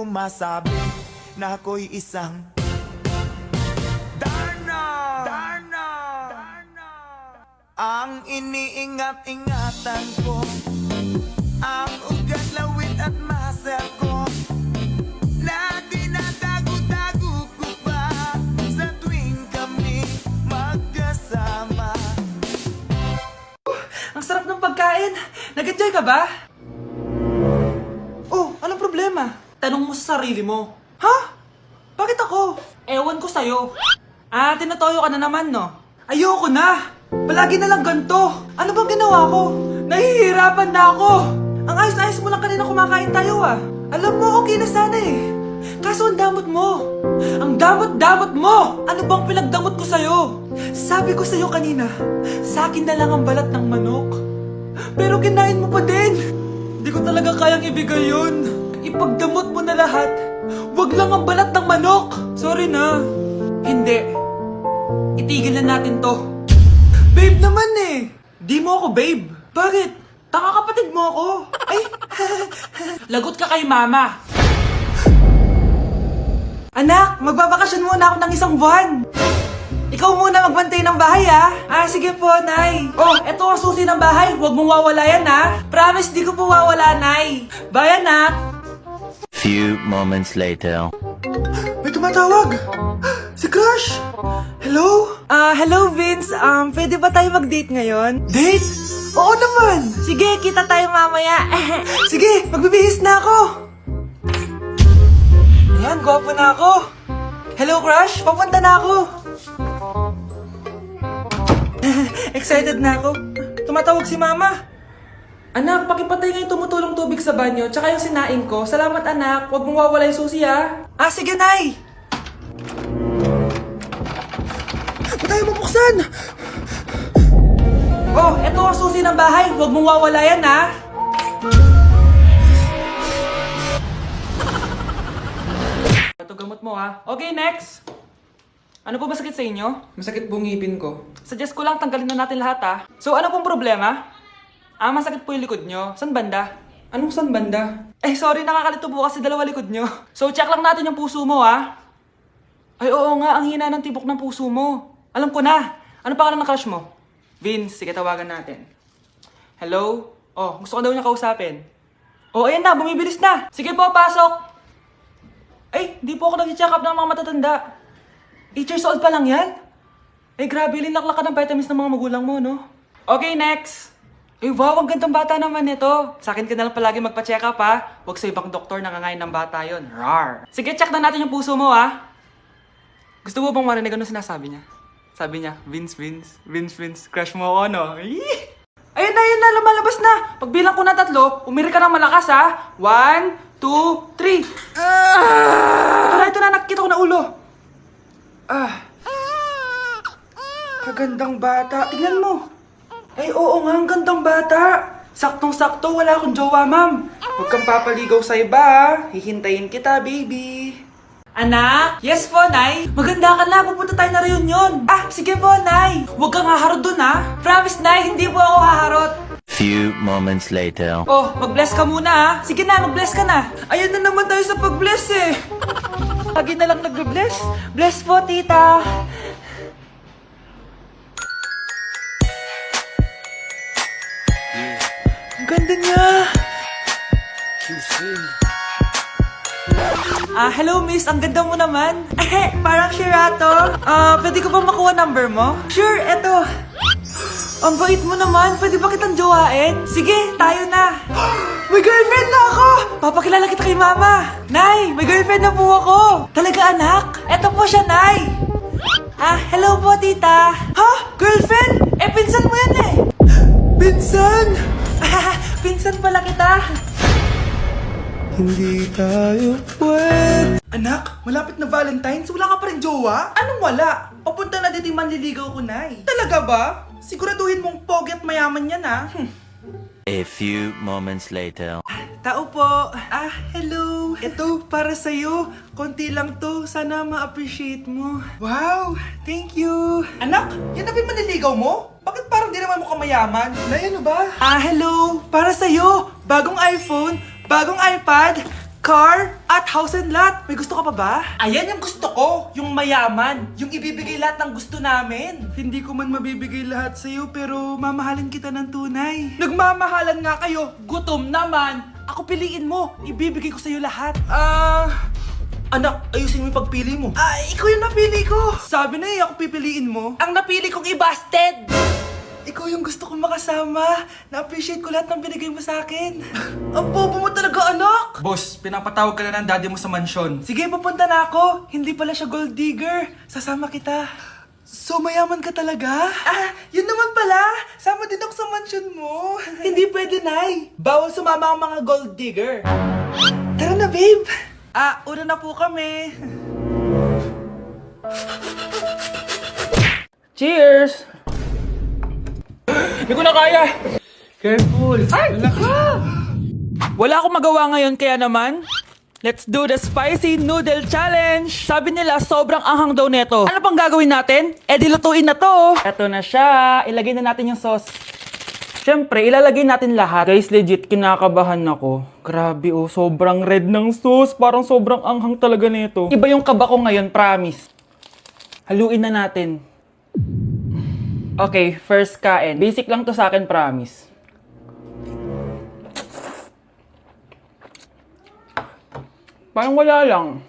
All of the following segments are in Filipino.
masabi na ako'y isang Darna. Ang iniingat-ingatan ko, ang ugat, lawit at muscle ko, na dinadago-dago ko pa sa tuwing kami magkasama. Ang sarap ng pagkain! Nag-enjoy ka ba? Oh, anong problema? Tanong mo sa sarili mo. Ha? Bakit ako? Ewan ko sa'yo. Tinatoyo ka na naman, no? Ayoko na! Palagi na lang ganito. Ano bang ginawa ko? Nahihirapan na ako. Ang ayos-ayos mo lang kanina kumakain tayo, ah. Alam mo, okay na sana eh. Kaso ang damot mo. Ang damot-damot mo! Ano bang pinagdamot ko sa'yo? Sabi ko sa'yo kanina, sa akin na lang ang balat ng manok. Pero kinain mo pa din. Hindi ko talaga kayang ibigay yun. Ipagdamot mo na lahat. Wag lang ang balat ng manok. Sorry na. Hindi. Itigil na natin to. Babe naman eh. Di mo ako babe. Bakit? Tanga kapatid mo ako. Ay. Lagot ka kay mama. Anak, magbabakasyon muna ako ng isang buwan. Ikaw muna magbantay ng bahay, ah. Sige po, Nay. Oh, eto ang susi ng bahay. Huwag mong wawala yan, ha. Promise, di ko po wawala, Nay. Bye, anak. Few moments later. May tumatawag. Si Crush. Hello? Hello, Vince. Pwede ba tayo mag-date ngayon? Date? Oo naman. Sige, kita tayo mamaya. Sige, magbibihis na ako. Ayan, gwapo na ako. Hello, Crush. Papunta na ako. Excited na ako. Tumatawag si Mama. Anak, pakipatay nga yung tumutulong tubig sa banyo, tsaka yung sinain ko. Salamat, anak. Huwag mong wawala yung susi, ha? Sige, Nay. Ba't tayo mabuksan? Oh, eto ang susi ng bahay. Huwag mong wawala yan, ha? Ito gamot mo, ha? Okay, next. Ano po ba sakit sa inyo? Masakit po ngipin ko. Suggest ko lang tanggalin na natin lahat, ha? So, ano pong problema? Masakit po yung likod nyo. San banda? Anong san banda? Sorry, nakakalito po kasi dalawa likod nyo. So, check lang natin yung puso mo, ha? Ay, oo nga, ang hina ng tibok ng puso mo. Alam ko na. Ano pangalan ng crush mo? Vince, sige, tawagan natin. Hello? Oh, gusto ko daw niya kausapin. Oh, ayan na, bumibilis na. Sige po, pasok. Ay, di po ako nag-check up ng mga matatanda. 8 years old pa lang yan? Grabe, linaklak ka ng vitamins ng mga magulang mo, no? Okay, next. Wow, ang gandang bata naman nito. Sa akin ka na lang palagi magpa-check up, ha? Huwag sa ibang doktor nangangain ng bata yon. Rar. Sige, check na natin yung puso mo, ha? Gusto mo bang marinig ano sinasabi niya? Sabi niya, Vince, crush mo ako, no? Ayun na, lumalabas na. Pagbilang ko na 3, umiri ka ng malakas, ha? 1, 2, 3. Ito na, nakikita ko na ulo. Kagandang bata. Tingnan mo. Ay, oo nga, ang gandang bata. Saktong-sakto, wala akong jowa, ma'am. Huwag kang papaligaw sa iba, ha? Hihintayin kita, baby. Anak? Yes po, Nay. Maganda ka na, pupunta tayo na reunion. Sige po, Nay. Huwag kang haharot dun, ha? Promise, Nay, hindi po ako haharot. Few moments later. Oh, mag-bless ka muna, ha? Sige na, mag-bless ka na. Ayun na naman tayo sa pag-bless, eh. Lagi na lang nag-bless. Bless po, tita. Ang ganda niya. Hello miss, ang ganda mo naman. Parang Shirato. Pwede ko ba makuha number mo? Sure, eto. Ang bait mo naman, pwede ba kitang jowain? Sige, tayo na. May girlfriend na ako! Papakilala kita kay mama. Nay, may girlfriend na po ako. Talaga anak? Eto po siya, Nay. Hello po tita. Ha? Girlfriend? Pinsan mo yan eh. Pinsan? Pinsan pala kita. Hindi tayo pwede. Anak, malapit na Valentine's, wala ka pa rin jowa? Anong wala? Papunta na dito yung manliligaw ko, Nay. Talaga ba? Siguraduhin mong pogi at mayaman yan, ha? A few moments later. Tao po. Hello. Ito, para sa'yo. Konti lang to. Sana ma-appreciate mo. Wow, thank you. Anak, yan na ba yung manliligaw mo? Bakit parang di naman mukhang mayaman? Nay, ano ba? Hello. Para sa'yo. Bagong iPhone, bagong iPad, car, at house and lot. May gusto ka pa ba? Ayan yung gusto ko, yung mayaman, yung ibibigay lahat ng gusto namin. Hindi ko man mabibigay lahat sa'yo, pero mamahalin kita ng tunay. Nagmamahalan nga kayo, gutom naman. Ako piliin mo, ibibigay ko sa'yo lahat. Anak, ayusin mo yung pagpili mo. Ikaw yung napili ko. Sabi na ako pipiliin mo. Ang napili kong i-busted. Ikaw yung gusto kong makasama. Na-appreciate ko lahat ng binigay mo sa akin. Ang bobo mo talaga, anak! Boss, pinapatawag ka na ng daddy mo sa mansyon. Sige, papunta na ako. Hindi pala siya gold digger. Sasama kita. So, mayaman ka talaga? Yun naman pala. Sama din ako sa mansyon mo. Hindi pwede, Nay. Bawal sumama ang mga gold digger. Tara na, babe. Una na po kami. Cheers! Hindi ko na kaya! Careful! Ay! Wala akong magawa ngayon kaya naman, let's do the spicy noodle challenge! Sabi nila sobrang anghang daw neto. Ano pang gagawin natin? Dilutuin na to! Eto na siya. Ilagay na natin yung sauce. Siyempre, ilalagay natin lahat. Guys, legit, kinakabahan ako. Grabe sobrang red ng sauce. Parang sobrang anghang talaga nito. Iba yung kaba ko ngayon, promise. Haluin na natin. Okay, first kain. Basic lang to sa akin, promise. Parang wala lang.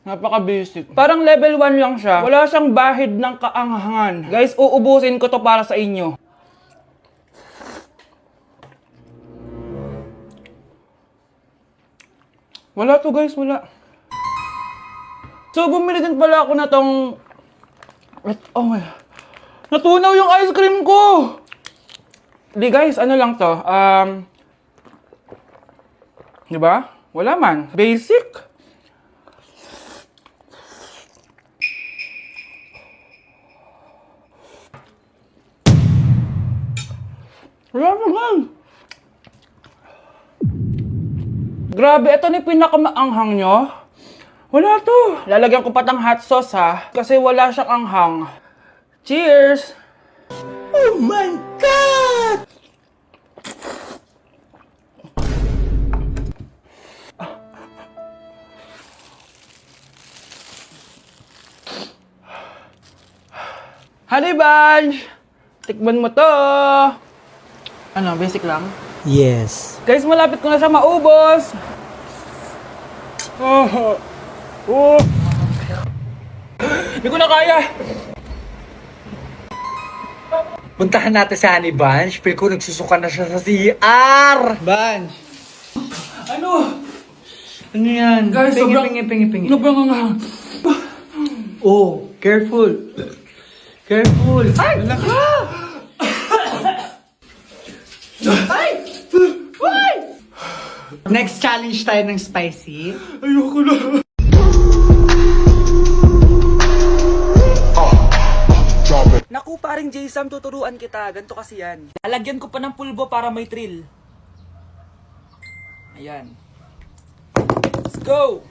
Napaka-basic. Parang level 1 lang siya. Wala siyang bahid ng kaanghangan. Guys, uubusin ko to para sa inyo. Wala to guys, wala. So, bumili din pala ako na tong... Oh my... Natunaw yung ice cream ko! Di guys, ano lang to? Diba? Wala man. Basic. Wala naman. Grabe, ito na yung pinakamaanghang nyo. Wala to. Lalagyan ko pa ng hot sauce ha. Kasi wala siyang anghang. Cheers! Oh my God! Honey Bunch! Tikman mo to! Ano, basic lang? Yes. Guys, malapit ko na siya maubos! Hindi ko na kaya! Puntahan natin sa Honey Bunch. Feel ko nagsusuka na siya sa CR. Bunch! Ano? Ano yan? Guys, pingi, sobrang... pingi. Sobrang anghang. Oh, careful. Careful. Ay! Ay! Ay! Next challenge tayo ng spicy. Ayoko na. Naku, paring J-Sam, tuturuan kita. Ganto kasi yan. Alagyan ko pa ng pulbo para may thrill. Ayan. Let's go!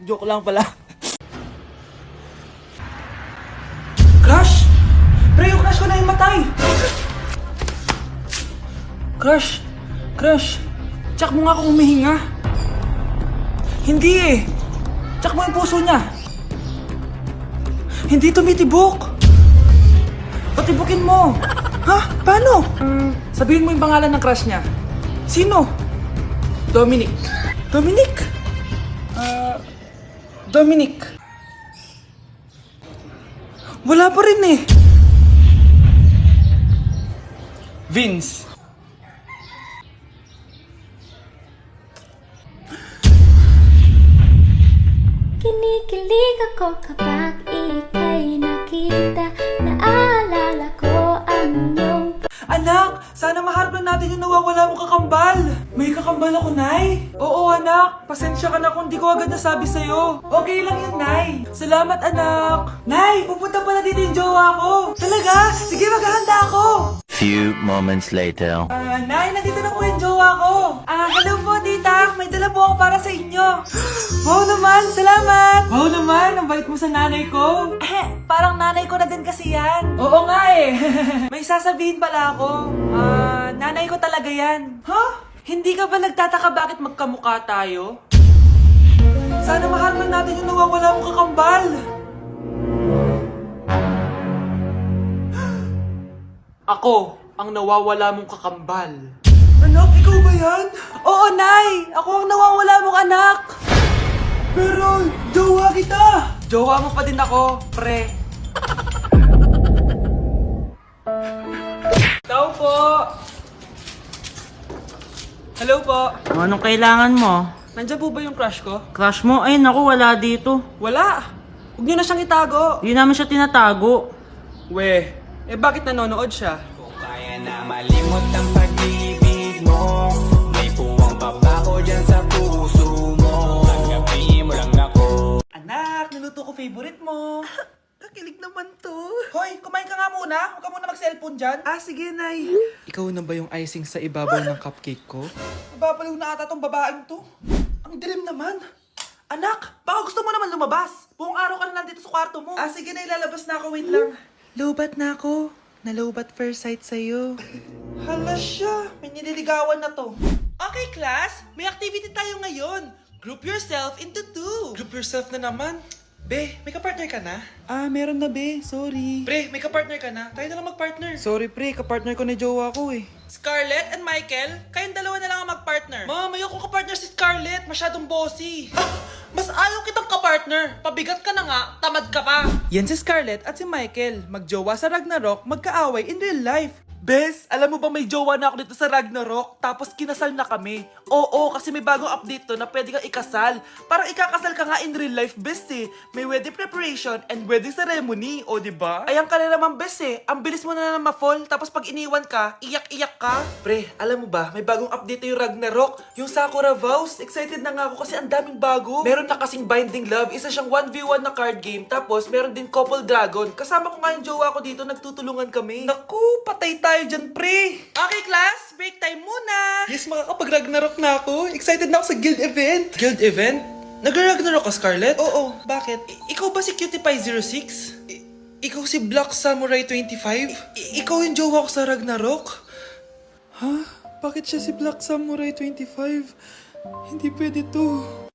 Joke lang pala. Crush! Pre, yung crush ko na yung matay! Crush! Crush! Tsak mo nga kung humihinga. Hindi eh! Tsak mo yung puso niya. Hindi tumitibok. Patibukin mo. Ha? Paano? Sabihin mo yung pangalan ng crush niya. Sino? Dominic. Dominic? Dominic. Wala pa rin eh. Vince. Kinikilig ako kapag ika'y nakita. Naalala ko ang iyong Anak, sana maharap lang natin yung nawawala mong kakambal. May kakambal ako, Nay. Oo, anak. Pasensya ka na kung di ko agad nasabi sa'yo. Okay lang yun, Nay. Salamat, anak. Nay, pupunta pala dito yung jowa ko. Talaga? Sige, maghahanda ako. Few moments later. Nay, nandito na po yung jowa ko. Hello po, tita. May dala po ako para sa inyo. Wow naman, salamat. Wow naman, ang bait mo sa nanay ko. Parang nanay ko na din kasi yan. Oo nga eh. May sasabihin pala ako. Nanay ko talaga yan. Hindi ka ba nagtataka bakit magkamukha tayo? Sana maharman natin yung nawawala mong kakambal. Ako, ang nawawala mong kakambal. Anak, ikaw ba yan? Oo, Nay! Ako ang nawawala mong anak! Pero, jowa kita! Jowa mo pa din ako, pre. Tao po! Hello po! Anong kailangan mo? Nandiyan po ba yung crush ko? Crush mo? Ay, naku, wala dito. Wala! Huwag niyo na siyang itago! Hindi namin siya tinatago. Bakit nanonood siya? Kaya na malimot ang pag-ibig mo. May puwang pabaho dyan sa puso mo. Tanggapin mo lang ako. Anak, niluto ko favorite mo. Kakilig naman to. Hoy, kumain ka nga muna. Huwag ka muna mag-cellphone dyan. Sige, Nay. Ikaw na ba yung icing sa ibabaw ng cupcake ko? Nababaliw na ata tong babaeng to. Ang dilim naman. Anak, baka gusto mo naman lumabas. Buong araw ka na nandito sa kwarto mo. Sige na, ilalabas na ako. Wait lang. Lobat na ako. Nalobat first sight sa'yo. Hala siya. May nililigawan na to. Okay, class. May activity tayo ngayon. Group yourself into two. Group yourself na naman? Be, may kapartner ka na? Meron na, Be. Sorry. Pre, may kapartner ka na? Tayo na lang magpartner. Sorry, pre. Kapartner ko ni jowa ko eh. Scarlett and Michael, kayong dalawa na lang ang magpartner. Ma'am, ayoko kapartner si Scarlett. Masyadong bossy. Mas ayaw kitang kapartner. Pabigat ka na nga, tamad ka pa. Yan si Scarlett at si Michael. Magjowa sa Ragnarok, magkaaway in real life. Bes, alam mo ba may jowa na ako dito sa Ragnarok? Tapos kinasal na kami. Oo, kasi may bagong update to na pwede kang ikasal. Parang ikakasal ka nga in real life, bes eh. May wedding preparation and wedding ceremony, o diba? Ayan ka na naman, bes eh. Ang bilis mo na ma-fall, tapos pag iniwan ka, iyak-iyak ka. Pre, alam mo ba, may bagong update yung Ragnarok. Yung Sakura Vows. Excited na nga ako kasi ang daming bago. Meron na kasing Binding Love, isa siyang 1v1 na card game. Tapos meron din Couple Dragon. Kasama ko nga yung jowa ko dito, nagtutulungan kami. Naku, patay tayo dyan, pre. Okay, class, break time muna. Yes, makakapag-Ragnarok na ako. Excited na ako sa guild event. Guild event? Nag-Ragnarok ka, Scarlett? Oo, bakit? Ikaw ba si Cutie Pie 06? Ikaw si Black Samurai 25? Ikaw yung jowa ko sa Ragnarok? Ha? Bakit siya si Black Samurai 25? Hindi pwede to.